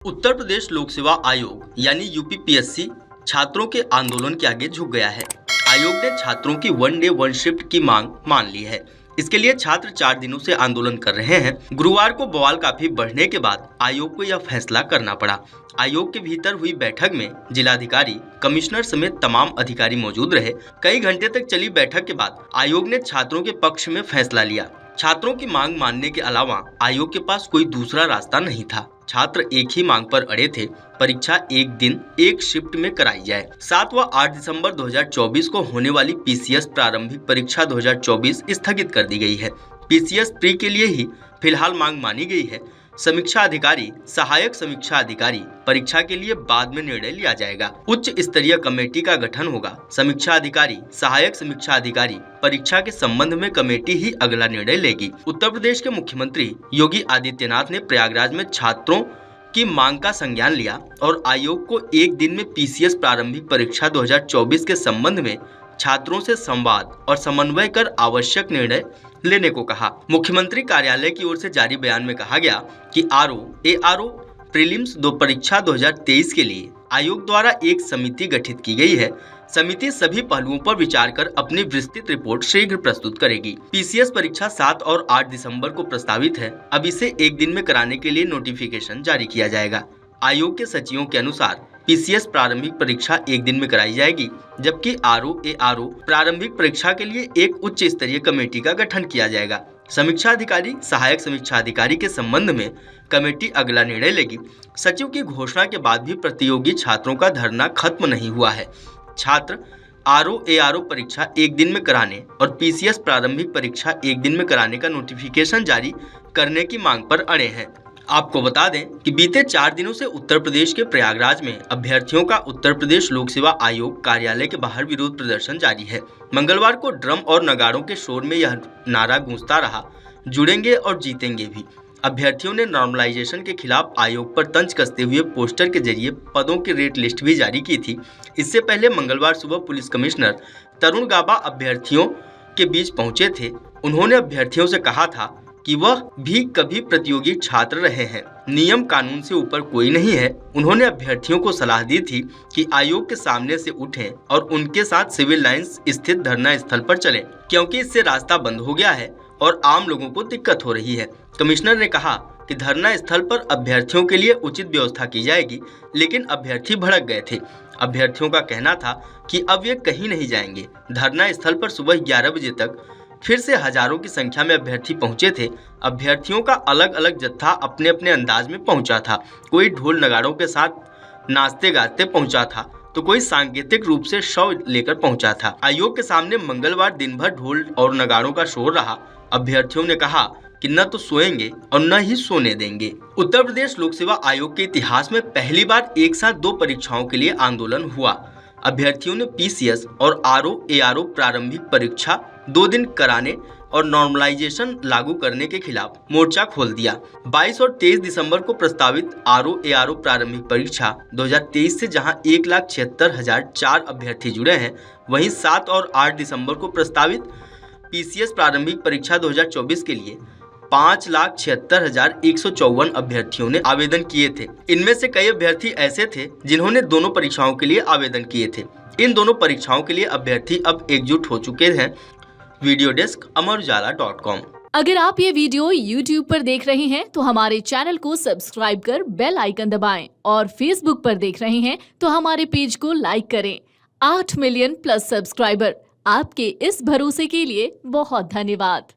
उत्तर प्रदेश लोक सेवा आयोग यानी यूपीपीएससी छात्रों के आंदोलन के आगे झुक गया है। आयोग ने छात्रों की वन डे वन शिफ्ट की मांग मान ली है। इसके लिए छात्र 4 दिनों से आंदोलन कर रहे हैं। गुरुवार को बवाल काफी बढ़ने के बाद आयोग को यह फैसला करना पड़ा। आयोग के भीतर हुई बैठक में जिलाधिकारी, कमिश्नर समेत तमाम अधिकारी मौजूद रहे। कई घंटे तक चली बैठक के बाद आयोग ने छात्रों के पक्ष में फैसला लिया। छात्रों की मांग मानने के अलावा आयोग के पास कोई दूसरा रास्ता नहीं था। छात्र एक ही मांग पर अड़े थे, परीक्षा एक दिन एक शिफ्ट में कराई जाए। 7 व 8 दिसंबर 2024 को होने वाली पीसीएस प्रारंभिक परीक्षा 2024 स्थगित कर दी गई है। पीसीएस प्री के लिए ही फिलहाल मांग मानी गई है। समीक्षा अधिकारी, सहायक समीक्षा अधिकारी परीक्षा के लिए बाद में निर्णय लिया जाएगा। उच्च स्तरीय कमेटी का गठन होगा। समीक्षा अधिकारी, सहायक समीक्षा अधिकारी परीक्षा के संबंध में कमेटी ही अगला निर्णय लेगी। उत्तर प्रदेश के मुख्यमंत्री योगी आदित्यनाथ ने प्रयागराज में छात्रों की मांग का संज्ञान लिया और आयोग को एक दिन में पीसीएस प्रारंभिक परीक्षा 2024 के संबंध में छात्रों से संवाद और समन्वय कर आवश्यक निर्णय लेने को कहा। मुख्यमंत्री कार्यालय की ओर से जारी बयान में कहा गया कि आरओ प्रीलिम्स परीक्षा 2023 के लिए आयोग द्वारा एक समिति गठित की गई है। समिति सभी पहलुओं पर विचार कर अपनी विस्तृत रिपोर्ट शीघ्र प्रस्तुत करेगी। पीसीएस परीक्षा 7 और 8 दिसंबर को प्रस्तावित है। अब इसे एक दिन में कराने के लिए नोटिफिकेशन जारी किया जाएगा। आयोग के सचिवों के अनुसार पीसीएस प्रारंभिक परीक्षा एक दिन में कराई जाएगी, जबकि आरओ प्रारंभिक परीक्षा के लिए एक उच्च स्तरीय कमेटी का गठन किया जाएगा। समीक्षा अधिकारी, सहायक समीक्षा अधिकारी के संबंध में कमेटी अगला निर्णय लेगी। सचिव की घोषणा के बाद भी प्रतियोगी छात्रों का धरना खत्म नहीं हुआ है। छात्र आरओ परीक्षा एक दिन में कराने और पीसीएस प्रारंभिक परीक्षा एक दिन में कराने का नोटिफिकेशन जारी करने की मांग पर अड़े हैं। आपको बता दें कि बीते 4 दिनों से उत्तर प्रदेश के प्रयागराज में अभ्यर्थियों का उत्तर प्रदेश लोक सेवा आयोग कार्यालय के बाहर विरोध प्रदर्शन जारी है। मंगलवार को ड्रम और नगाड़ों के शोर में यह नारा गूंजता रहा, जुड़ेंगे और जीतेंगे भी। अभ्यर्थियों ने नॉर्मलाइजेशन के खिलाफ आयोग पर तंज कसते हुए पोस्टर के जरिए पदों की रेट लिस्ट भी जारी की थी। इससे पहले मंगलवार सुबह पुलिस कमिश्नर तरुण गाबा अभ्यर्थियों के बीच पहुंचे थे। उन्होंने अभ्यर्थियों से कहा था कि वह भी कभी प्रतियोगी छात्र रहे हैं, नियम कानून से ऊपर कोई नहीं है। उन्होंने अभ्यर्थियों को सलाह दी थी कि आयोग के सामने से उठें और उनके साथ सिविल लाइंस स्थित धरना स्थल पर चलें, क्योंकि इससे रास्ता बंद हो गया है और आम लोगों को दिक्कत हो रही है। कमिश्नर ने कहा कि धरना स्थल पर अभ्यर्थियों के लिए उचित व्यवस्था की जाएगी, लेकिन अभ्यर्थी भड़क गए थे। अभ्यर्थियों का कहना था कि अब ये कहीं नहीं जाएंगे। धरना स्थल पर सुबह 11 बजे तक फिर से हजारों की संख्या में अभ्यर्थी पहुंचे थे। अभ्यर्थियों का अलग अलग जत्था अपने अपने अंदाज में पहुंचा था। कोई ढोल नगाड़ों के साथ नाचते गाते पहुंचा था, तो कोई सांकेतिक रूप से शव लेकर पहुंचा था। आयोग के सामने मंगलवार दिन भर ढोल और नगाड़ों का शोर रहा। अभ्यर्थियों ने कहा कि न तो सोएंगे और न ही सोने देंगे। उत्तर प्रदेश लोक सेवा आयोग के इतिहास में पहली बार एक साथ 2 परीक्षाओं के लिए आंदोलन हुआ। अभ्यर्थियों ने पीसीएस और आरओ प्रारंभिक परीक्षा 2 दिन कराने और नॉर्मलाइजेशन लागू करने के खिलाफ मोर्चा खोल दिया। 22 और 23 दिसंबर को प्रस्तावित आरओ प्रारंभिक परीक्षा 2023 से जहां 1,76,004 अभ्यर्थी जुड़े हैं, वहीं 7 और 8 दिसंबर को प्रस्तावित पीसीएस प्रारंभिक परीक्षा 2024 के लिए 5,76,154 अभ्यर्थियों ने आवेदन किए थे। इनमें से कई अभ्यर्थी ऐसे थे जिन्होंने दोनों परीक्षाओं के लिए आवेदन किए थे। इन दोनों परीक्षाओं के लिए अभ्यर्थी अब एकजुट हो चुके हैं। वीडियो डेस्क अमरउजाला.com। अगर आप ये वीडियो YouTube पर देख रहे हैं तो हमारे चैनल को सब्सक्राइब कर बेल आइकन दबाएं और Facebook पर देख रहे हैं तो हमारे पेज को लाइक करें। 8 मिलियन प्लस सब्सक्राइबर, आपके इस भरोसे के लिए बहुत धन्यवाद।